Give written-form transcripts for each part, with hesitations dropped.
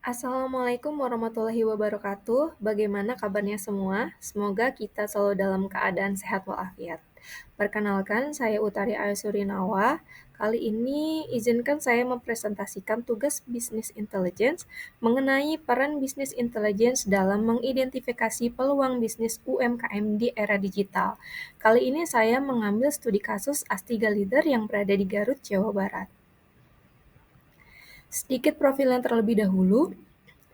Assalamualaikum warahmatullahi wabarakatuh. Bagaimana kabarnya semua? Semoga kita selalu dalam keadaan sehat walafiat. Perkenalkan, saya Utari Ayusurinawa. Kali ini izinkan saya mempresentasikan tugas Business Intelligence mengenai peran Business Intelligence dalam mengidentifikasi peluang bisnis UMKM di era digital. Kali ini saya mengambil studi kasus Astiga Leader yang berada di Garut, Jawa Barat. Sedikit profil yang terlebih dahulu.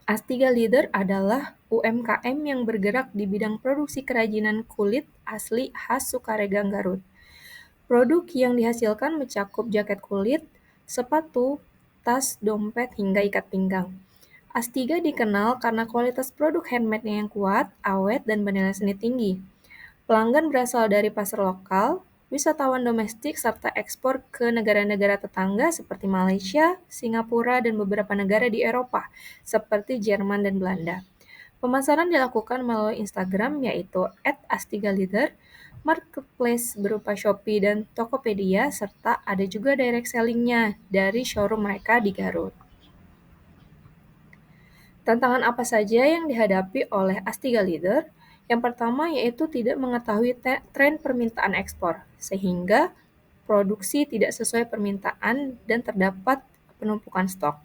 Astiga Leader adalah UMKM yang bergerak di bidang produksi kerajinan kulit asli khas Sukaregang Garut. Produk yang dihasilkan mencakup jaket kulit, sepatu, tas, dompet, hingga ikat pinggang. Astiga dikenal karena kualitas produk handmade-nya yang kuat, awet, dan bernilai seni tinggi. Pelanggan berasal dari pasar lokal, wisatawan domestik, serta ekspor ke negara-negara tetangga seperti Malaysia, Singapura, dan beberapa negara di Eropa, seperti Jerman dan Belanda. Pemasaran dilakukan melalui Instagram, yaitu @astigaleader, marketplace berupa Shopee dan Tokopedia, serta ada juga direct selling-nya dari showroom mereka di Garut. Tantangan apa saja yang dihadapi oleh Astiga Leader? Yang pertama yaitu tidak mengetahui tren permintaan ekspor, sehingga produksi tidak sesuai permintaan dan terdapat penumpukan stok.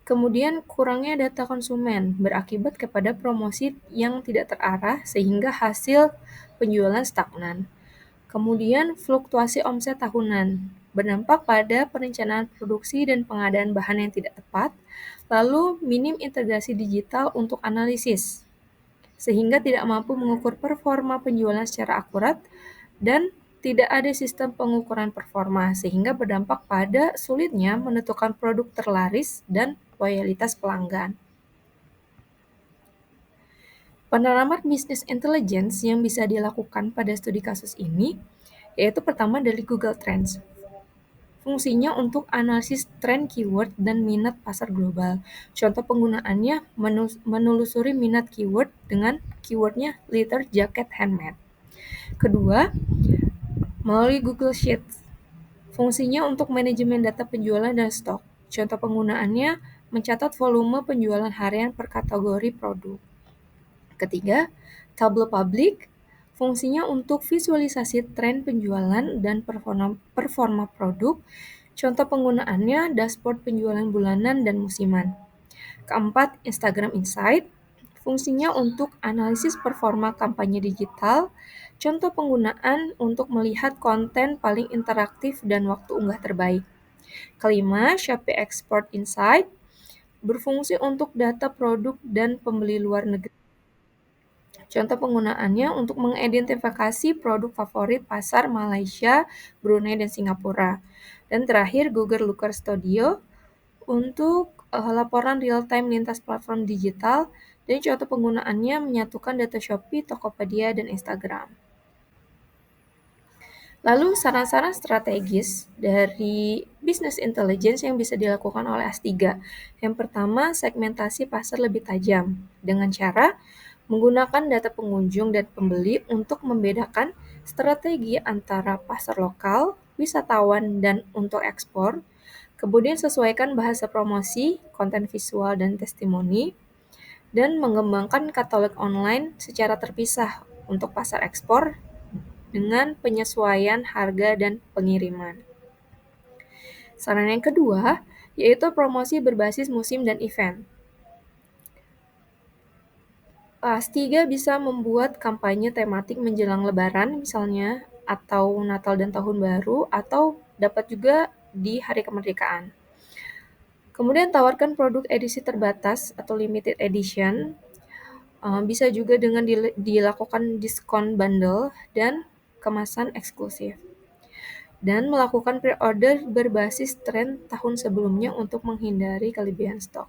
Kemudian kurangnya data konsumen berakibat kepada promosi yang tidak terarah sehingga hasil penjualan stagnan. Kemudian fluktuasi omset tahunan berdampak pada perencanaan produksi dan pengadaan bahan yang tidak tepat, lalu minim integrasi digital untuk analisis, sehingga tidak mampu mengukur performa penjualan secara akurat, dan tidak ada sistem pengukuran performa, sehingga berdampak pada sulitnya menentukan produk terlaris dan loyalitas pelanggan. Penerapan bisnis intelligence yang bisa dilakukan pada studi kasus ini, yaitu pertama dari Google Trends. Fungsinya untuk analisis tren keyword dan minat pasar global. Contoh penggunaannya menelusuri minat keyword dengan keywordnya leather jacket handmade. Kedua, melalui Google Sheets. Fungsinya untuk manajemen data penjualan dan stok. Contoh penggunaannya mencatat volume penjualan harian per kategori produk. Ketiga, tableau publik. Fungsinya untuk visualisasi tren penjualan dan performa produk. Contoh penggunaannya dashboard penjualan bulanan dan musiman. Keempat, Instagram Insight. Fungsinya untuk analisis performa kampanye digital. Contoh penggunaan untuk melihat konten paling interaktif dan waktu unggah terbaik. Kelima, Shopee Export Insight. Berfungsi untuk data produk dan pembeli luar negeri. Contoh penggunaannya untuk mengidentifikasi produk favorit pasar Malaysia, Brunei, dan Singapura. Dan terakhir, Google Looker Studio untuk laporan real-time lintas platform digital, dan contoh penggunaannya menyatukan data Shopee, Tokopedia, dan Instagram. Lalu saran-saran strategis dari business intelligence yang bisa dilakukan oleh Astiga. Yang pertama, segmentasi pasar lebih tajam dengan cara menggunakan data pengunjung dan pembeli untuk membedakan strategi antara pasar lokal, wisatawan, dan untuk ekspor. Kemudian sesuaikan bahasa promosi, konten visual, dan testimoni, dan mengembangkan katalog online secara terpisah untuk pasar ekspor dengan penyesuaian harga dan pengiriman. Saran yang kedua, yaitu promosi berbasis musim dan event. Astiga bisa membuat kampanye tematik menjelang Lebaran misalnya, atau Natal dan Tahun Baru, atau dapat juga di Hari Kemerdekaan. Kemudian tawarkan produk edisi terbatas atau limited edition, bisa juga dengan dilakukan diskon bundle dan kemasan eksklusif. Dan melakukan pre-order berbasis tren tahun sebelumnya untuk menghindari kelebihan stok.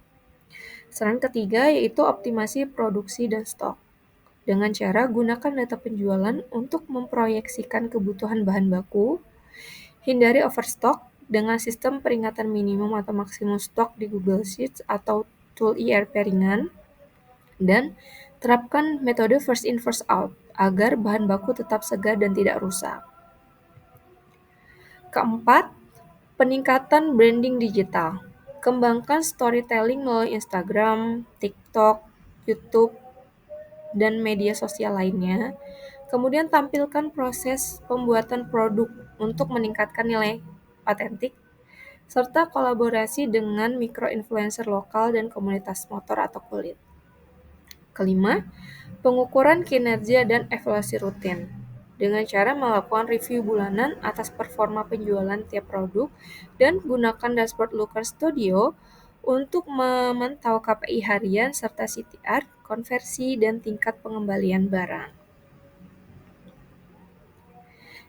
Saran ketiga yaitu optimasi produksi dan stok. Dengan cara gunakan data penjualan untuk memproyeksikan kebutuhan bahan baku, hindari overstock dengan sistem peringatan minimum atau maksimum stok di Google Sheets atau tool ERP ringan, dan terapkan metode first in first out agar bahan baku tetap segar dan tidak rusak. Keempat, peningkatan branding digital. Kembangkan storytelling melalui Instagram, TikTok, YouTube, dan media sosial lainnya. Kemudian tampilkan proses pembuatan produk untuk meningkatkan nilai otentik, serta kolaborasi dengan mikro-influencer lokal dan komunitas motor atau kulit. Kelima, pengukuran kinerja dan evaluasi rutin dengan cara melakukan review bulanan atas performa penjualan tiap produk dan gunakan dashboard Looker Studio untuk memantau KPI harian serta CTR, konversi, dan tingkat pengembalian barang.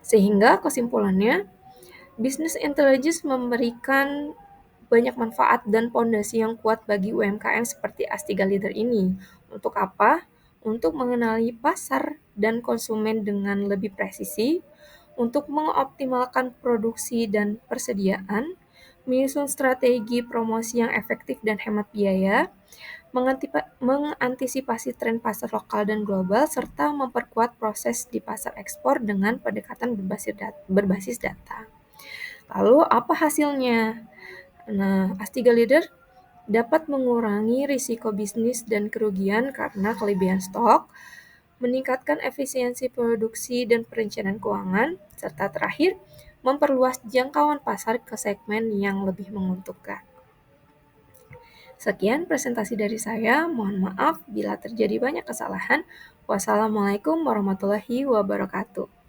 Sehingga kesimpulannya, business intelligence memberikan banyak manfaat dan pondasi yang kuat bagi UMKM seperti Astiga Leader ini. Untuk apa? Untuk mengenali pasar dan konsumen dengan lebih presisi, untuk mengoptimalkan produksi dan persediaan, menyusun strategi promosi yang efektif dan hemat biaya, mengantisipasi tren pasar lokal dan global, serta memperkuat proses di pasar ekspor dengan pendekatan berbasis data. Lalu apa hasilnya? Nah, Astiga Leader dapat mengurangi risiko bisnis dan kerugian karena kelebihan stok, meningkatkan efisiensi produksi dan perencanaan keuangan, serta terakhir, memperluas jangkauan pasar ke segmen yang lebih menguntungkan. Sekian presentasi dari saya, mohon maaf bila terjadi banyak kesalahan. Wassalamualaikum warahmatullahi wabarakatuh.